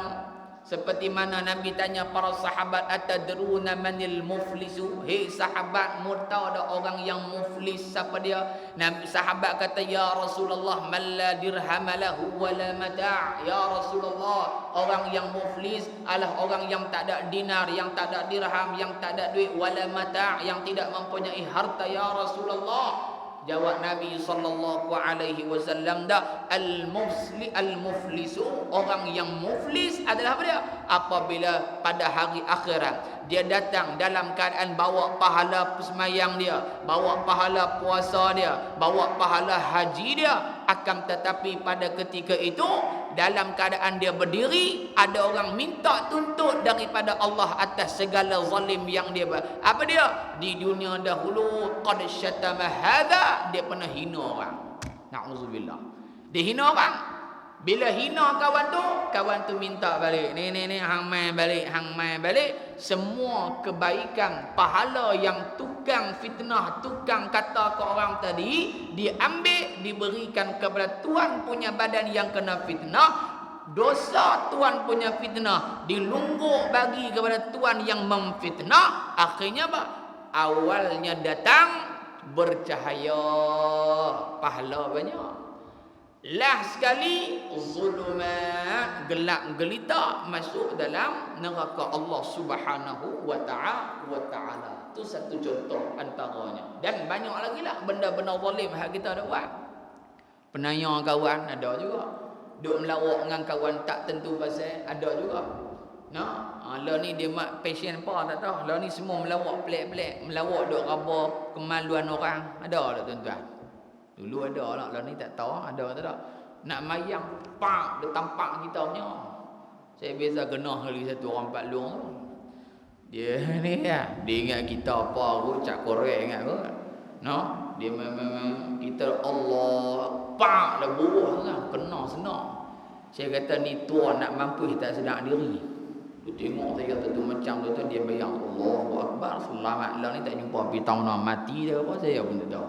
A: Seperti mana Nabi tanya para sahabat, atadruna manil muflisu? Hei sahabat, mu tahu ada orang yang muflis siapa dia? Nabi sahabat kata, ya Rasulullah, man la dirham lahu wa la mata'. Ya Rasulullah, orang yang muflis adalah orang yang tak ada dinar, yang tak ada dirham, yang tak ada duit, wala mata', yang tidak mempunyai harta. Ya Rasulullah, jawab Nabi sallallahu alaihi wasallam, dah al-muflisu, orang yang muflis adalah apa dia? Apabila pada hari akhirat dia datang dalam keadaan bawa pahala semayang dia, bawa pahala puasa dia, bawa pahala haji dia, akan tetapi pada ketika itu dalam keadaan dia berdiri, ada orang minta tuntut daripada Allah atas segala zalim yang dia buat. Apa dia? Di dunia dahulu qad syatama hadza, dia pernah hina orang. Na'udzubillah. Dia hina orang. Bila hina kawan tu minta balik. Ni hang mai balik, hang mai balik. Semua kebaikan, pahala yang tukang fitnah, tukang kata ke orang tadi, diambil, diberikan kepada tuan punya badan yang kena fitnah. Dosa tuan punya fitnah dilungguk bagi kepada tuan yang memfitnah. Akhirnya apa? Awalnya datang bercahaya, pahala banyak. Lah sekali zulumat, gelap gelita, masuk dalam neraka Allah Subhanahu wa ta'ala. Itu satu contoh antaranya. Dan banyak lagi lah benda-benda zalim hak kita ada buat. Penanya kawan ada juga. Duk melawak dengan kawan tak tentu pasal ada juga. Lah ni dia mak passion apa tak tahu. Lah ni semua melawak pelik-pelik, melawak duk raba kemaluan orang. Ada tak tuan-tuan? Dulu ada lah ni tak tahu ada tak tak. Nak mayang pak dia tampak kita punya. Saya biasa kena kali satu orang Pak Long. Dia ni ya, dia ingat kita apa aku cak korek ingat aku. Dia memang kita Allah pak dah buruh kan, kena senang. Saya kata ni tuan nak mampu tak sedar diri. Dia tengok saya kata tu macam tu dia bayang Allahu Akbar, selamat lah ni tak jumpa api tahun mati dia apa saya pun tak tahu.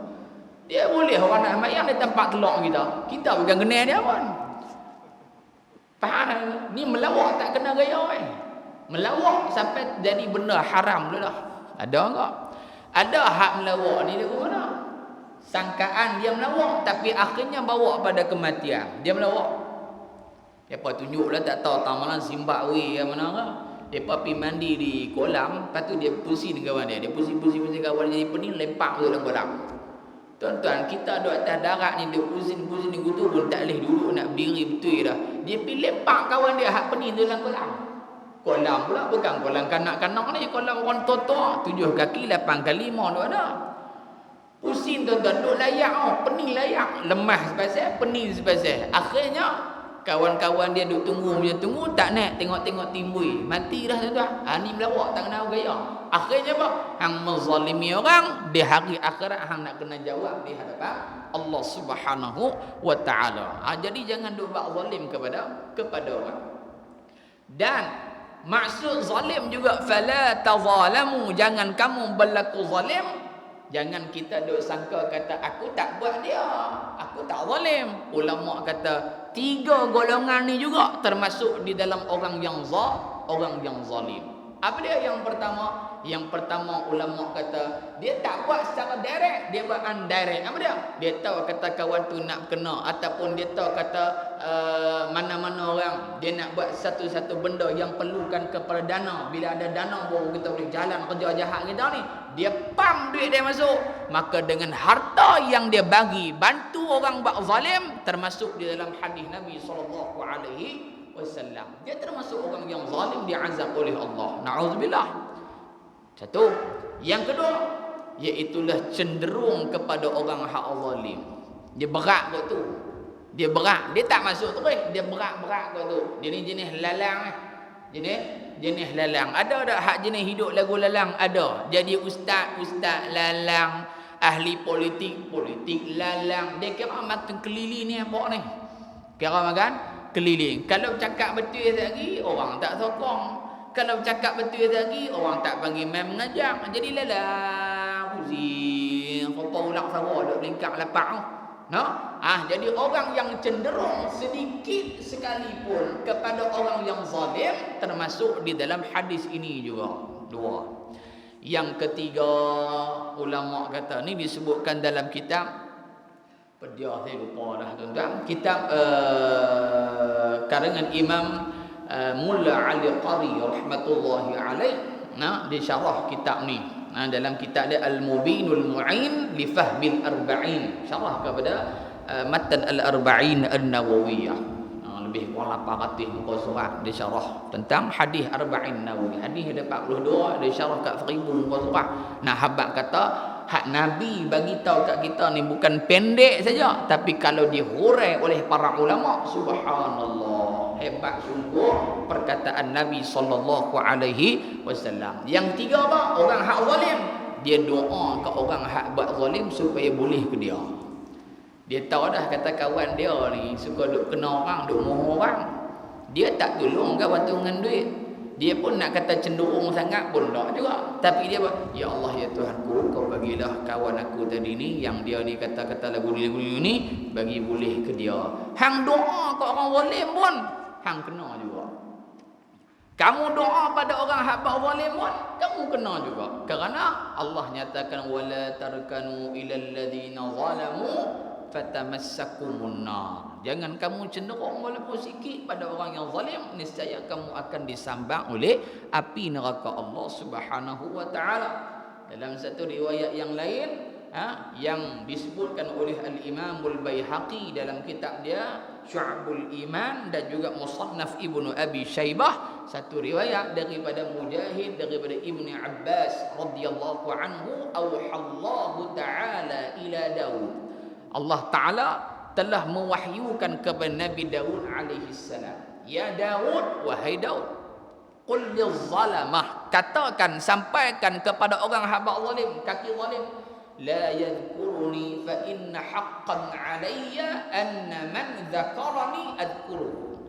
A: Dia boleh orang nak mayang di tempat telok kita. Kita bukan kenal dia pun. Faham? Ni melawak tak kena gaya melawak sampai jadi benda haram dulu dah. Ada enggak? Ada hak melawak ni dia mana? Sangkaan dia melawak tapi akhirnya bawa pada kematian. Dia melawak. Depa tunjuklah tak tahu tamalan Zimbabwe ke mana ke. Depa pergi mandi di kolam, lepas tu dia pusing dengan kawan dia. Dia pusing kawan dia jadi pening lempak masuk dalam kolam. Tuan-tuan, kita duduk atas darat ni, dia pusing-pusing ni tu pun tak boleh duduk nak berdiri betul dah. Dia pergi lempak kawan dia hak pening dalam kolam. Kolam pula bukan kolam kanak-kanak ni, kolam orang tua-tua, 7 kaki 8 kali 5 tu ada. Pusing tuan-tuan, duduk layak pening layak, lemah sepasal, pening sepasal. Akhirnya kawan-kawan dia duduk tunggu tak naik, tengok-tengok timbul, mati dah tuan-tuan. Ni melawak tak kenal gaya. Akhirnya apa? Hang menzalimi orang di hari akhirat, hang nak kena jawab di hadapan Allah Subhanahu wa ta'ala. Jadi jangan duk buat zalim kepada orang. Dan maksud zalim juga fala tazalamu, jangan kamu berlaku zalim. Jangan kita duk sangka kata aku tak buat dia, aku tak zalim. Ulama kata 3 golongan ni juga termasuk di dalam orang yang zalim. Apa dia yang pertama? Yang pertama ulama kata dia tak buat secara direct, dia buat indirect. Apa dia? Dia tahu kata kawan tu nak kena, ataupun dia tahu kata mana-mana orang dia nak buat satu-satu benda yang perlukan kepada dana. Bila ada dana baru kita boleh jalan kerja jahat kita ni. Dia pam duit dia masuk, maka dengan harta yang dia bagi bantu orang buat zalim, termasuk di dalam hadis Nabi sallallahu alaihi wasallam. Dia termasuk orang yang zalim, diazab oleh Allah. Na'udzubillah. Satu. Yang kedua, iaitulah cenderung kepada orang hak zalim. Dia berat kot tu. Dia berat, dia tak masuk terus, dia berat-berat kot tu. Dia ni jenis lalang. Jenis lalang. Ada tak hak jenis hidup lagu lalang? Ada. Jadi ustaz lalang, ahli politik, politik lalang. Dia kira makan keliling ni apa ni? Kira makan keliling. Kalau cakap betul lagi, orang tak sokong. Kalau cakap betul lagi, orang tak panggil mem mengajar. Jadi lalang, pusing. Apa ulang sama duk lingkar lapang. No? Jadi orang yang cenderung sedikit sekalipun kepada orang yang zalim termasuk di dalam hadis ini juga. Dua. Yang ketiga, ulama kata ni disebutkan dalam kitab pedia saya lupa dah tuan-tuan. Kitab karangan Imam Mulla Ali Qari rahmatullahi alaih. Dia syarah kitab ni. Dalam kitab dia Al-Mubinul Mu'in li Fahmil Arba'in, syarah kepada Matan Al-Arba'in An-Nawawiyah. Lebih kurang 800 muka surat dia syarah tentang hadis Arba'in Nawawi. Hadis ada 42, dia syarah kat 1000 muka surat. Habaq kata hak Nabi bagi tahu kat kita ni bukan pendek saja, tapi kalau dihurai oleh para ulama, subhanallah, hebat sungguh perkataan Nabi sallallahu alaihi wasallam. Yang tiga apa? Orang hak zalim, dia doa ke orang hak buat zalim supaya boleh ke dia. Dia tahu dah kata kawan dia ni suka duk kena orang, duk mohon orang. Dia tak tolong kawan tu dengan duit. Dia pun nak kata cenderung sangat pun tak juga. Tapi dia ya Allah ya Tuhanku, kau bagilah kawan aku tadi ni yang dia ni kata-kata lagu ni bagi boleh ke dia. Hang doa ke orang zalim pun hang kena juga. Kamu doa pada orang hak buat zalim pun kamu kena juga. Kerana Allah nyatakan wala tarkanu ilal ladzina zalamu fatamassakumun nar. Jangan kamu cenderung walaupun sikit pada orang yang zalim, niscaya kamu akan disambang oleh api neraka Allah Subhanahu wa taala. Dalam satu riwayat yang lain yang disebutkan oleh Al-Imam Al-Baihaqi dalam kitab dia Syu'abul Iman dan juga Musannaf Ibnu Abi Syaibah, satu riwayat daripada Mujahid daripada Ibnu Abbas radhiyallahu anhu, auhallahu taala ila Daud. Allah Ta'ala telah mewahyukan kepada Nabi Daud alaihi salam. Ya Daud, wahai Daud, qul lil-zalamah, katakan, sampaikan kepada orang hamba zalim, kaki zalim, la yadhkuruni fa inna haqqan alayya anna man dzakarani adhkuruhu.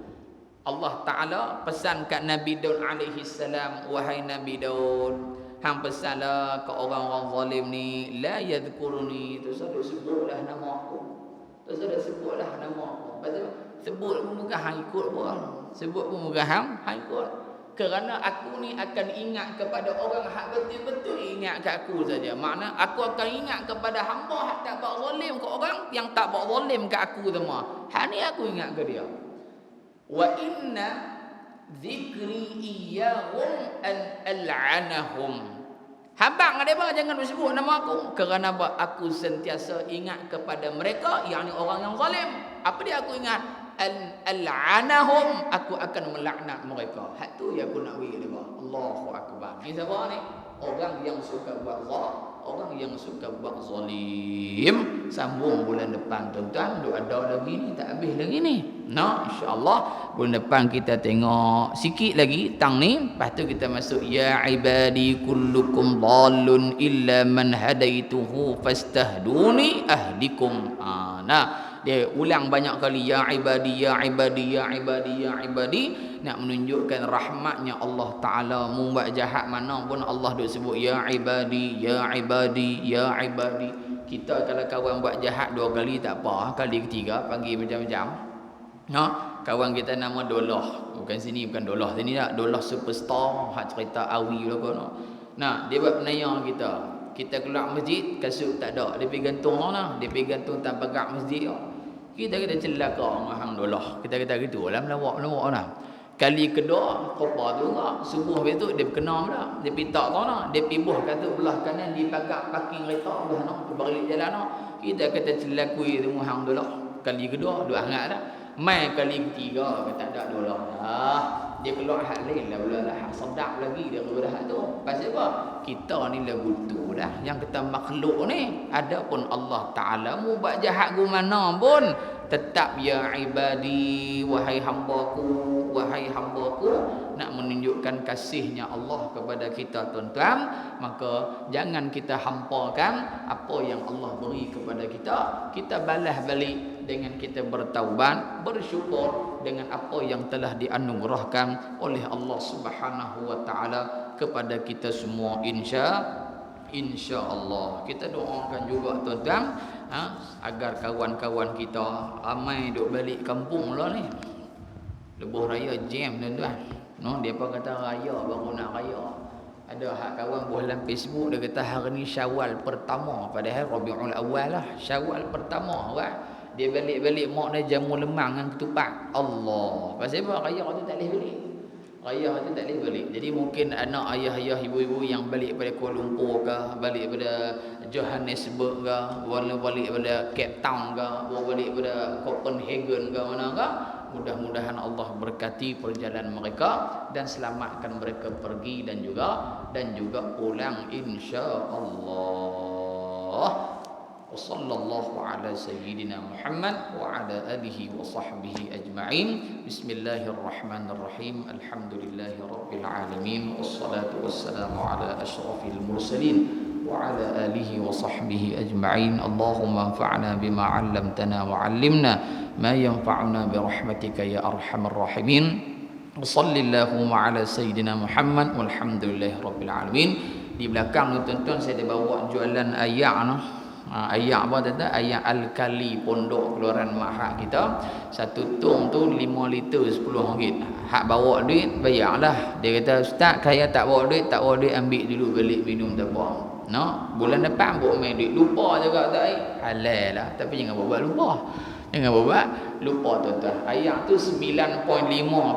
A: Allah Ta'ala pesan kat Nabi Daud alaihi salam, wahai Nabi Daud, hang pesanlah ke orang-orang zalim ni, la yadhkuruni, tu selalu sebutlah nama aku. Tu selalu sebutlah nama aku. Pasal sebut pun bukan hang ikut pun. Sebut pun bukan hang ikut. Kerana aku ni akan ingat kepada orang hak betul-betul ingat kat aku saja. Makna aku akan ingat kepada hamba hak tak buat zalim ke orang yang tak buat zalim kat aku semua. Hak ni aku ingat ke dia. Wa inna zikri iyahum an al'anahum. Habang ada apa? Jangan sebut nama aku. Kerana apa? Aku sentiasa ingat kepada mereka, yakni orang yang zalim. Apa dia aku ingat? Al'anahum, aku akan melaknat mereka. Hak tu yang aku nak bagi dia. Allahu akbar. Ni siapa ni? Orang yang suka buat orang yang suka buat zalim. Sambung bulan depan tuan-tuan, duk ada lagi ni, tak habis lagi ni. Insya-Allah bulan depan kita tengok sikit lagi tang ni, lepas tu kita masuk ya ibadi kullukum dhallun illa man hadaituhu fastahduni ahdikum. Dia ulang banyak kali ya ibadi ya ibadi ya ibadi ya ibadi, nak menunjukkan rahmatnya Allah Taala. Membuat jahat mana pun Allah duk sebut ya ibadi ya ibadi ya ibadi. Kita kalau kawan buat jahat 2 kali tak apa, kali ketiga panggil macam-macam. Kawan kita nama Dolah, bukan sini, bukan Dolah sini tak, Dolah superstar hak cerita awi logo dia buat penayar kita. Kita keluar masjid, kasut tak ada, dia pergi gantung dia pergi gantung tanpa pagar masjid. Kita celaka orang alhamdulillah. Kita kata gitu lah, melawak lah. Kali kedua kopa tu enggak, subuh besok dia berkenam dah. Dia pergi tak tahu dia pergi buh kata belah kanan di pagar parking kereta belah balik jalan Kita kata celakui tu alhamdulillah. Kali kedua duk hangat dah. Mai kali ketiga kata tak ada dolah dah. dia keluar hak lain lah pula hak sedap lagi daripada hak tu. Pasal apa? Kita ni lah butuh dah. Yang kita makhluk ni, adapun Allah Taala mu buat jahat gu mana pun tetap ya ibadi, wahai hamba-Ku, wahai hamba-Ku, nak menunjukkan kasihnya Allah kepada kita tuan-tuan, maka jangan kita hampakan apa yang Allah beri kepada kita. Kita balas balik dengan kita bertaubat, bersyukur dengan apa yang telah dianugerahkan oleh Allah Subhanahu wa taala kepada kita semua, insya-Allah. Kita doakan juga tuan-tuan, agar kawan-kawan kita ramai duk balik kampung lah ni. Lebuh raya jam tuan-tuan. Depa kata raya baru nak raya. Ada hak kawan buat dalam Facebook dia kata hari ni Syawal pertama, padahal Rabiul Awal lah. Syawal pertama wah. Dia balik-balik mak dia jamu lemang dengan ketupat. Allah. Pasal apa raya tu tak boleh balik? Raya tu tak boleh balik. Jadi mungkin anak ayah-ayah ibu-ibu yang balik pada Kuala Lumpur ke, balik pada Johannesburg ke, balik pada Cape Town ke, balik pada Copenhagen ke mana ke, mudah-mudahan Allah berkati perjalanan mereka dan selamatkan mereka pergi dan juga pulang insya-Allah. Wassallallahu ala sayyidina Muhammad wa ala alihi wa sahbihi ajma'in. Bismillahirrahmanirrahim. Alhamdulillahi rabbil alamin. Wassalatu wassalamu ala asyrafil mursalin wa ala alihi wa sahbihi ajma'in. Allahumma anfa'na bima 'allamtana wa 'allimna ma yanfa'una bi rahmatika ya arhamar rahimin. Wassallallahu ala sayyidina Muhammad walhamdulillahi rabbil alamin. Di belakang tu tuan-tuan saya ada bawa jualan ayak noh. Ayak apa tadi? Ayak Al-Kali Pondok Keluaran Mak kita. Satu tong tu 5 liter RM10. Hak bawa duit bayarlah. Dia kata ustaz saya tak bawa duit ambil dulu balik minum tak apa. Bulan depan bawa main duit. Lupa juga tak halal lah. Tapi jangan buat lupa. Jangan buat lupa tuan-tuan. Ayak tu 9.5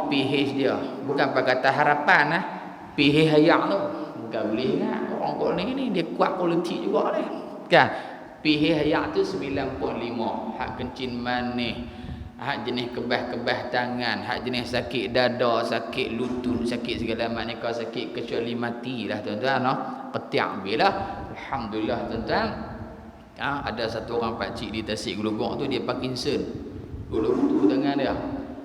A: pH dia. Bukan Pakatan Harapan lah. pH ayak tu. Bukan boleh ingat. Orang kau ni dia kuat politik juga ni. Kan? pH ayak tu 9.5. Hak kencing manis, hak jenis kebah-kebah tangan, hak jenis sakit dada, sakit lutut, sakit segala macam, kau sakit kecuali mati lah tuan-tuan. Ketiak bilah. Alhamdulillah tuan-tuan. Ada satu orang pakcik di Tasik Gelugong tu, dia Parkinson. Gulu-gulu tangan dia.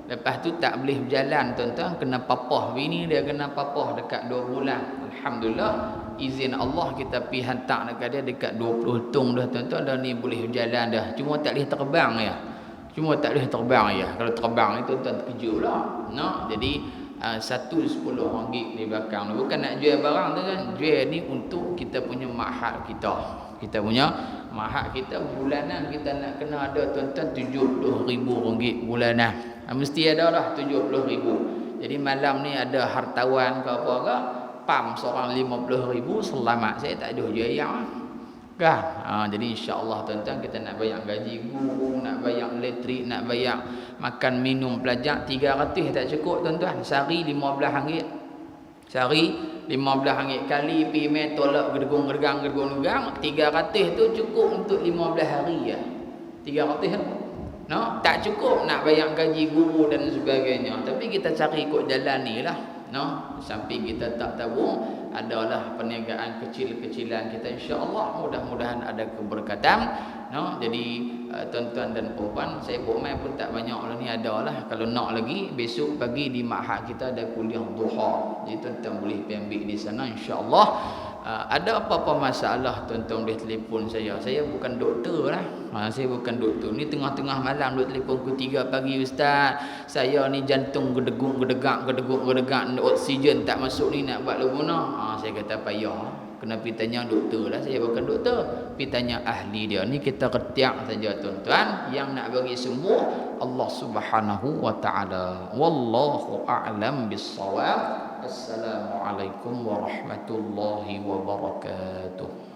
A: Lepas tu tak boleh berjalan tuan-tuan, kena papah. Bini dia kena papah dekat 2 bulan. Alhamdulillah, izin Allah kita pergi hantar dekat dia dekat 20 tong dah tuan-tuan, dah ni boleh berjalan dah. Cuma tak boleh terbang ya. Kalau terbang ni tuan-tuan terkejut lah. Jadi satu RM10 di belakang. Bukan nak jual barang tuan-tuan, jual ni untuk kita punya mahal kita. Kita punya mahal kita bulanan kita nak kena ada tuan-tuan RM70,000 bulanan. Mesti ada dah RM70,000. Jadi malam ni ada hartawan ke apa ke, pam seorang RM50,000 selamat. Saya tak ada jual ayak kan. Jadi insya-Allah tuan-tuan kita nak bayar gaji guru, nak bayar elektrik, nak bayar makan minum pelajar 300 tak cukup tuan-tuan. Sehari RM15. Sehari RM15 kali pergi main tolak gedung-gedang 300 tu cukup untuk 15 hari ya. 300 tu. Tak cukup nak bayar gaji guru dan sebagainya. Tapi kita cari ikut jalan ni lah. Samping kita tak tahu, adalah perniagaan kecil-kecilan kita, insya-Allah mudah-mudahan ada keberkatan. Jadi tuan-tuan dan puan, saya buat main pun tak banyak lah ni, adalah kalau nak lagi besok pagi di Ma'had kita ada kuliah duha. Jadi tuan-tuan boleh pergi ambil di sana insya-Allah. Ada apa-apa masalah tuan-tuan boleh telefon saya. Saya bukan doktor lah. Saya bukan doktor. Ni tengah-tengah malam duk telefon pukul 3 pagi, ustaz. Saya ni jantung gedegak, oksigen tak masuk ni, nak buat lagu mana? Saya kata payah. Kena pergi tanya doktor lah. Saya bukan doktor. Pergi tanya ahli dia. Ni kita ketiak saja tuan-tuan. Yang nak bagi semua Allah Subhanahu wa taala. Wallahu a'lam bis-shawab. Assalamualaikum warahmatullahi wabarakatuh.